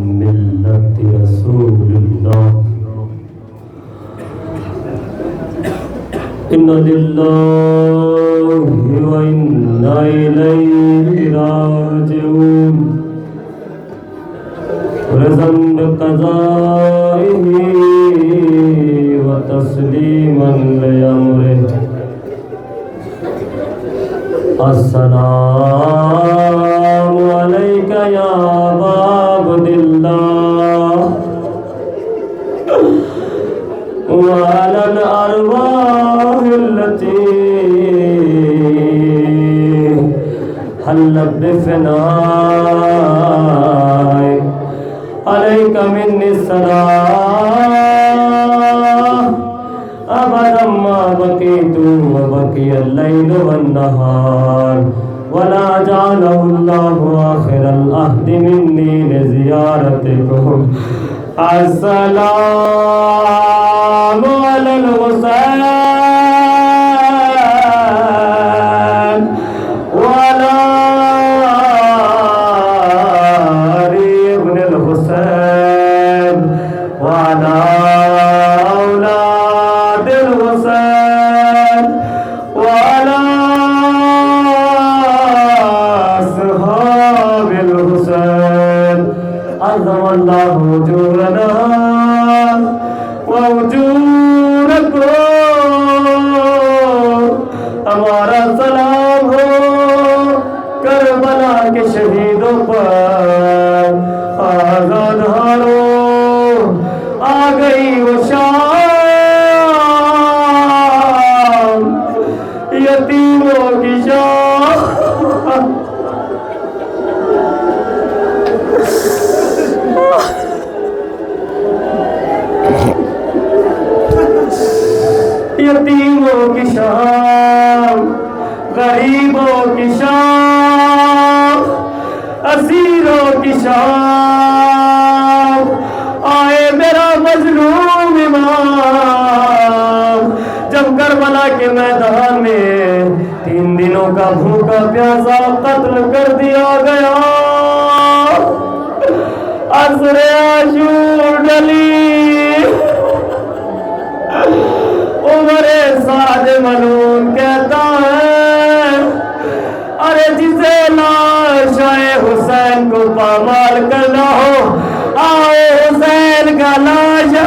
ملت رسول اللہ انا للہ و انا الیہ راجعون رضا بقضائہ و تسلیما لامرہ السلام علیک یا ابا عبد اللہ وعلی الارواح التي حلت بفنائك عليك مني السلام أبدا ما بقيت وبقي الليل والنهار ولا جعله الله آخر العهد مني لزيارتكم السلام على الحسين وعلى علي بن الحسين وعلى أولاد الحسين وعلى أصحاب الحسين عظم الله أجورنا وأجوركم ہمارا سلام ہو کربلا کے شہیدوں پر آزاد ہارو آ گئی وہ شام یتیموں کی شام یتیموں کی شام غریبوں کی شام اسیروں کی شام آئے میرا مظلوم امام جب کربلا کے میدان میں 3 دنوں کا بھوکا پیاسا قتل کر دیا گیا عصر عاشور ڈلی عمر سعد ملعون کہتا ہے ارے جسے لاش حسین کو پامال کرنا ہو آؤ حسین کا لاشا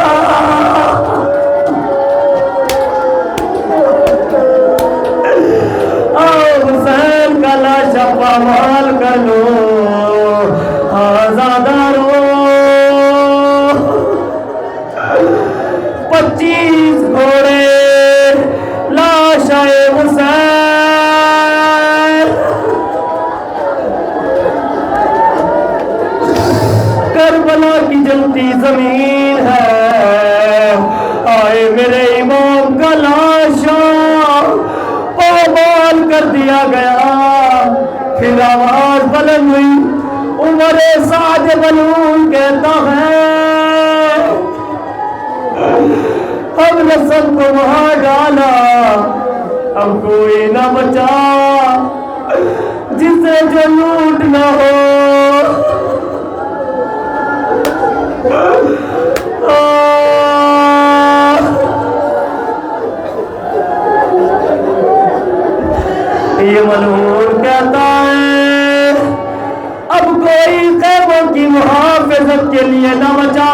آؤ حسین کا لاشا پامال کر لو آزادہ رو 25 گھوڑے لاش حسین کربلا کی جلتی زمین ہے آئے میرے امام کا لاشا پامال کر دیا گیا پھر آواز بلند ہوئی عمر سعد ملعون کہتا ہے ہم نے سب کو وہاں ڈالا اب کوئی نہ بچا جسے جو لوٹ نہ ہو یہ ملعون کہتا ہے اب کوئی خیموں کی محافظت کے لیے نہ بچا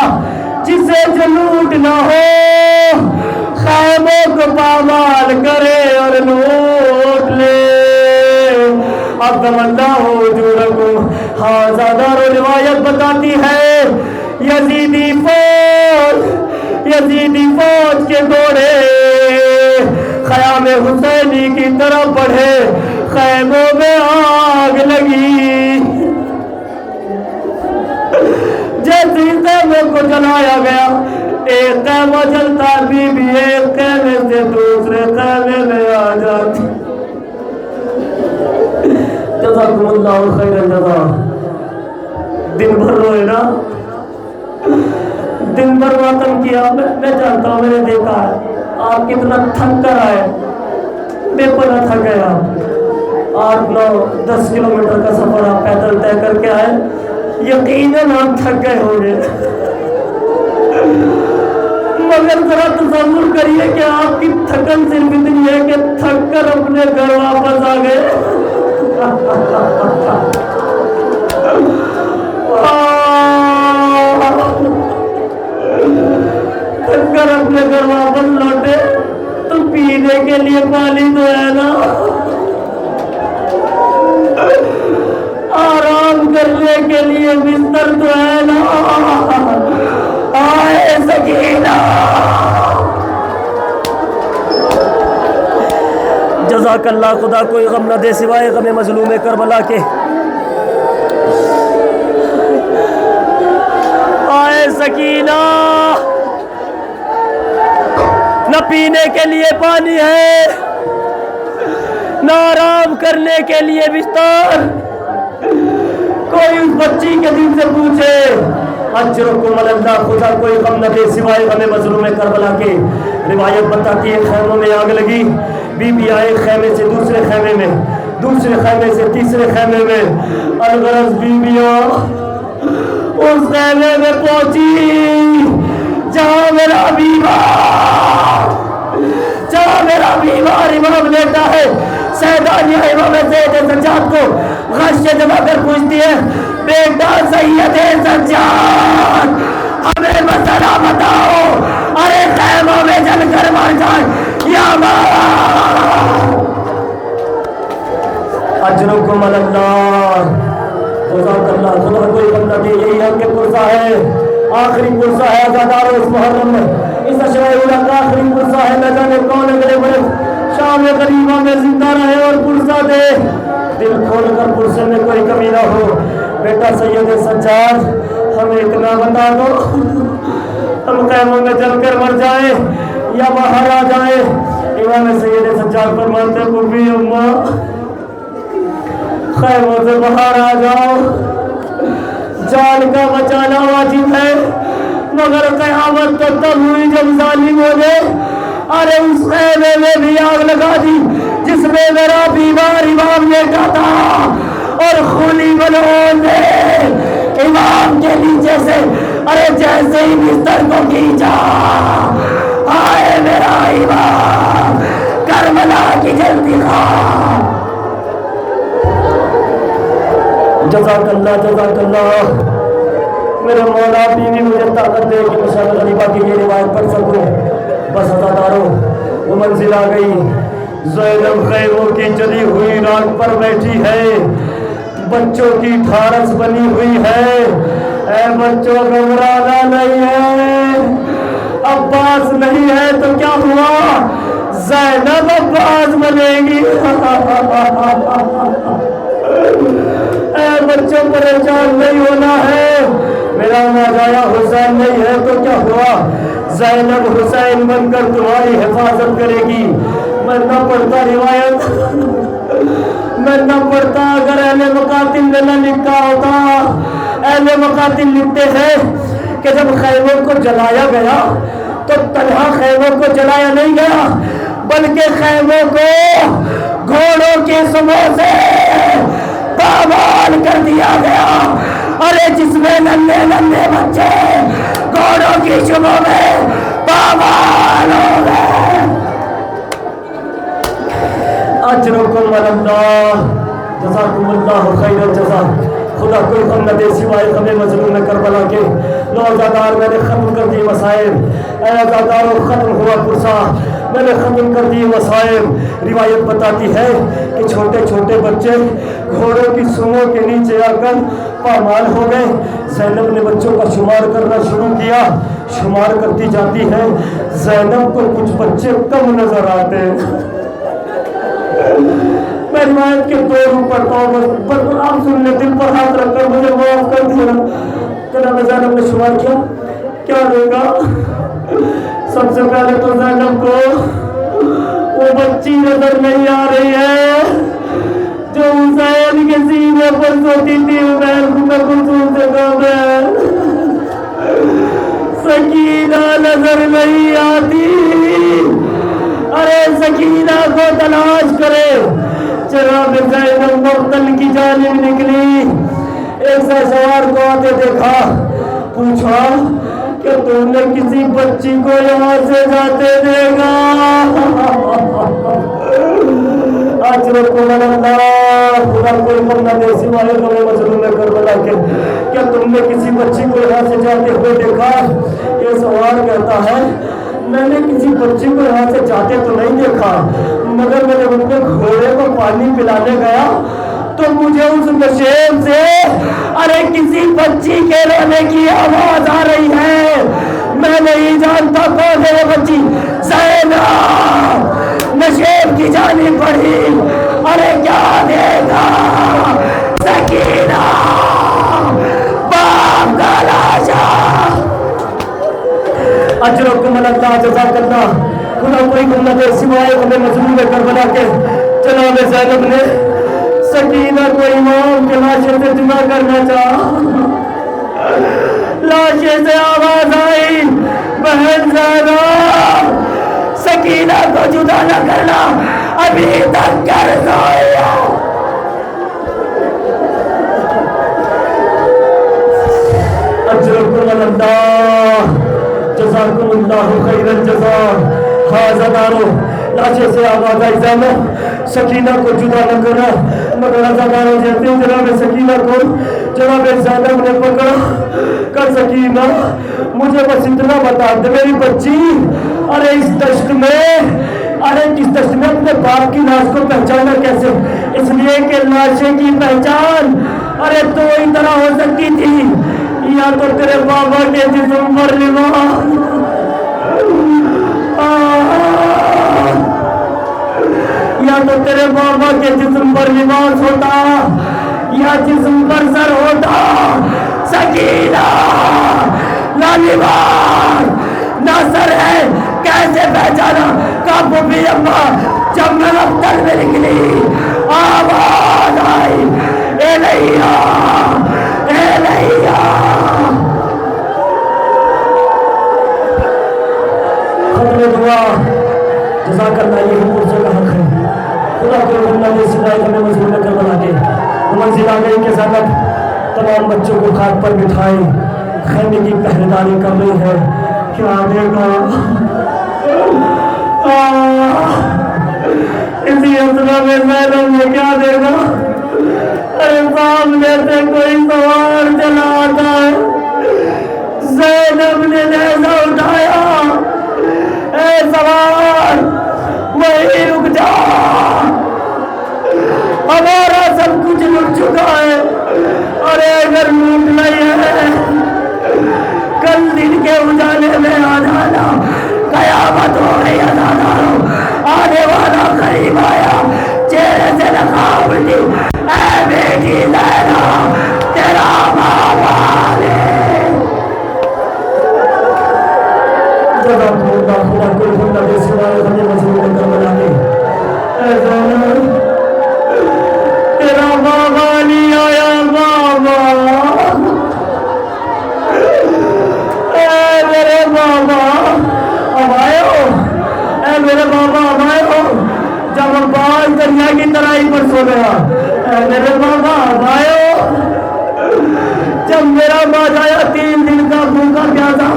جسے جو لوٹ نہ ہو خیموں کو پامال کرے اور لوٹ لے عظم اللہ اجورکم ہذا دار روایت بتاتی ہے یزیدی فوج کے گھوڑے خیام حسینی کی طرف بڑھے خیموں میں آگ لگی جیسے خیموں کو جلایا گیا ایک خیمہ جلتا بی بی ایک خیمے سے دوسرے خیمے میں آ جاتی جزاکم اللہ خیر الجزا دن بھر روئے نا دن بھر وطن کیا میں جانتا ہوں میں نے دیکھا ہے آپ کتنا تھک کر آئے بے پناہ تھک گئے آپ 8 9 10 کلومیٹر کا سفر آپ پیدل طے کر کے آئے یقیناً آپ تھک گئے ہوں گے، مگر ذرا تصور کریے کہ آپ کی تھکن صرف اتنی ہے کہ تھک کر اپنے گھر واپس آ گئے۔ تھک کر اپنے گھر واپس لوٹے تو پینے کے لیے پانی تو ہے نا، آرام کرنے کے لیے بستر تو ہے نا۔ آئے سکینہ، جزاک اللہ، خدا کوئی غم نہ دے سوائے غم مظلوم کربلا کے۔ آئے سکینہ، نہ پینے کے لیے پانی ہے، نہ آرام کرنے کے لیے بستر۔ کوئی اس بچی کے دل سے پوچھے، اجرکم اللہ، خدا کوئی غم نہ دے سوائے غم مظلوم کربلا کے۔ روایت بتاتی ہے خیموں میں آگ لگی، بی بی آئے خیمے سے دوسرے خیمے میں، دوسرے خیمے سے تیسرے خیمے میں، الغرض بیویاں اس خیمے میں پہنچی جہاں میرا بیمار امام لیٹا ہے۔ سیدانیہ امام سید سجاد کو غش جما کر پوچھتی ہے، بیٹا سید سجاد ہمیں مسئلہ بتاؤ، ارے خیموں میں جل کر مر جائے یا اجرکم اللہ، جزاک اللہ، خدا کوئی بندہ دے۔ یہی ہم کے پرسہ ہے، آخری پرسہ ہے عزادارو اس محرم میں، اس اشرائے اولا کا آخری پرسہ ہے۔ نہ جانے کون اگلے بڑے شام غریبہ میں زندہ رہے اور پرسہ دے، دل کھول کر پرسے میں کوئی کمی نہ ہو۔ بیٹا سید سجاد ہمیں اتنا بتا دو، ہم خیموں میں جل کر مر جائیں یا باہر آ جائیں۔ امام سید سجاد فرماتے، بوبی اماں خیموں سے باہر آ جاؤ، جان کا بچانا واجب ہے، مگر قیامت تو تب ہوئی جب ظالم ہو گئے۔ ارے اس خیمے میں بھی آگ لگا دی جس میں میرا بیمار امام لیٹا تھا، اور خونی ملعون نے امام کے نیچے سے ارے جیسے ہی بستر کو کھینچا، آئے میرا امام کربلا کی جلدی خواہ۔ جزاک اللہ، جزاک اللہ، میرے مولا بیوی مجھے طاقت دے کہ میں شاہ غریبہ کی یہ روایت پڑھ سکوں۔ بس عزادارو وہ منزل آ گئی، زینب خیموں کی جلی ہوئی راک پر بیٹھی ہے، بچوں کی ٹھارس بنی ہوئی ہے۔ اے بچوں گھبرانا نہیں ہے، عباس نہیں ہے تو کیا ہوا، زینب عباس بنے گی۔ اے بچوں پریشان نہیں ہونا ہے، میرا ناجایا حسین نہیں ہے تو کیا ہوا، زینب حسین بن کر تمہاری حفاظت کرے گی۔ میں نہ پڑھتا روایت، میں نہ پڑھتا اگر اہل مقاتل نے نہ لکھا ہوتا۔ اہل مقاتل لکھتے ہیں کہ جب خیموں کو جلایا گیا تو تنہا خیموں کو جلایا نہیں گیا، بلکہ خیموں کو گھوڑوں کی سموں سے پامال کر دیا گیا۔ ارے جس میں ننھے ننھے بچے گھوڑوں کی شبوں میں پامال ہو گئے۔ اجرکم اللہ، جزاکم اللہ خیر الجزا، خدا کوئی غم نہ دے سوائے غم مظلوم کربلا کے۔ لو عزادار میں نے ختم کر دی مسائب، اے عزادارو ختم ہوا پرسہ، میں نے ختم کر دی مسائب۔ روایت بتاتی ہے کہ چھوٹے چھوٹے بچے گھوڑوں کی سونگوں کے نیچے آ کر پامال ہو گئے۔ زینب نے بچوں کا شمار کرنا شروع کیا، شمار کرتی جاتی ہے، زینب کو کچھ بچے کم نظر آتے ہیں۔ میں روایت کے دو روپ پڑھتا ہوں، بس آپ سننے، دل پر ہاتھ رکھ کر مجھے معاف کر دیا۔ جناب زینب نے شمار کیا، کیا دے گا؟ سب سے پہلے تو زینب کو وہ بچی نظر نہیں آ رہی ہے جو حسین کے سینے پر سوتی تھی، میں کلثوم سے کام ہے۔ سکینہ نظر نہیں آتی، ارے سکینہ کو تلاش کرے۔ جناب زینب مقتل کی جانب نکلی، ایک سوار کو آتے دیکھا، پوچھا کہ تم نے کسی بچی کو یہاں سے جاتے دیکھا؟ اجرکم اللہ، خدا کوئی بندہ دے سوائے ہمیں مظلوم کربلا کے، کیا تم نے کسی بچی کو یہاں سے جاتے ہوئے دیکھا؟ یہ سوال کہتا ہے میں نے کسی بچی کو یہاں سے جاتے تو نہیں دیکھا، مگر میں جب اپنے گھوڑے کو پانی پلانے گیا تو مجھے اس نشیب سے ارے کسی بچی کے رونے کی آواز آ رہی ہے، میں نہیں جانتا کون ہے وہ بچی، زینب نشیب کی جانب بڑھی، ارے کیا دے گا سکینہ باپ کا لاشا۔ اجرکم اللہ، جزاک اللہ، خدا کوئی گم نہ دے سوائے ہمیں مظلوم کربلا کے۔ جناب زینب نے سکینہ کو امام کے لاشے سے جدا کرنا چاہا، لاشے سے آواز آئی بہن زینب سکینہ کو جدا نہ کرنا، ابھی تک کر سویا۔ اجرکم اللہ، جزاکم اللہ خیر الجزا۔ ہاں دارو، لاشے سے آواز آئی زینب سکینہ کو جدا نہ کرنا، مگر ازاداروں جیتے ہیں جناب سکینہ کو جناب زینب نے پکڑا، کر سکینہ مجھے بس اتنا بتا دے میری بچی، ارے اس دشت میں، ارے اس دشت میں اپنے باپ کی لاش کو پہچانا کیسے؟ اس لیے کہ لاشے کی پہچان ارے تو ہی طرح ہو سکتی تھی، یا تو تیرے بابا کے جسم پر لباس، یا تو تیرے بابا کے جسم پر لباس ہوتا، یا جسم پر سر ہوتا۔ سکینہ نہ لباس نہ سر ہے، کیسے پہچانا؟ کب بھی اماں جب میں دفتر میں نکلی آواز آئی اے لیا اے لیا، ختم دعا جزاک اللہ، یہ پرسوں کا حق ہے۔ خدا کو اللہ نے سوائے ہمیں مظلوم کربلا کے منزل آ گئی کہ زینب تمام بچوں کو خاک پر بٹھائے، خیمے کی پہرےداری کر رہی ہے، کیا دے گا اسی اصلا میں زینب نے کیا دے گا؟ ارے سامنے سے کوئی سوار چلا آتا ہے، زینب نے نیزہ اٹھایا، اے سوار وہی رک جا، ہمارا سب کچھ لٹ چکا ہے، ارے اگر لوٹ نہیں ہے کل دن کے اجالے میں آ جانا، قیامت ہو گئی ازاداروں، آنے والا قریب آیا، چہرے سے نقاب اٹھی، اے بیٹی زینب تیرا بابا آنے۔ جزاک اللہ، خدا کوئی بندہ دے سوائے ہمیں مظلوم کربلا کے، اے زینب تیرا بابا نہیں آیا، بابا اے میرے بابا اب آئے ہو، اے میرے بابا اب آئے ہو، جب عباس دریا کی ترائی پر سو گیا، اے میرے بابا اب آئے ہو، جب میرا باز آیا 3 دن کا بھوکا پیاسا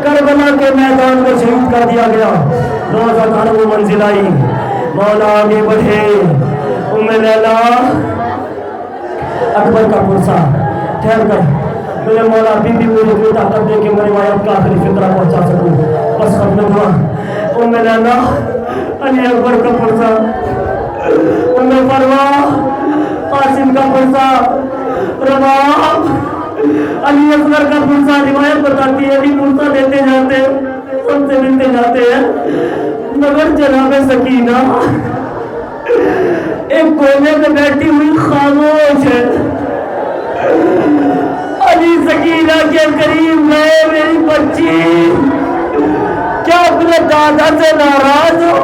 کربلا کے میدان میں شہید کر دیا گیا، روزہ دار وہ منزل آئی، مولا آگے بڑھے، ام لیلا اکبر کا پرسا ٹھہر کر میرے مولا بی بی مجھے کوئی طاقت دے کہ میں روایت کا آخری فطرہ پہنچا سکوں، بس ختم ہوا۔ ام لیلا علی اکبر کا پرسا، ام فروا قاسم کا پرسا، رباب علی اصغر کا پرسا، روایت بتاتی ہے کہ پرسا دیتے جاتے سب سے ملتے جاتے ہیں، مگر جناب سکینہ ایک کونے میں بیٹھی ہوئی خاموش ہے، علی سکینہ کے قریب میں میری بچی کیا اپنے دادا سے ناراض ہو؟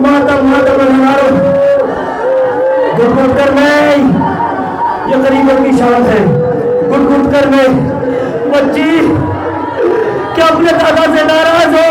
ماتم ہزاروں گھٹ گھٹ کر میں، یہ غریبوں کی شان ہے، گھٹ گھٹ کر میں، بچی کیا اپنے دادا سے ناراض ہو؟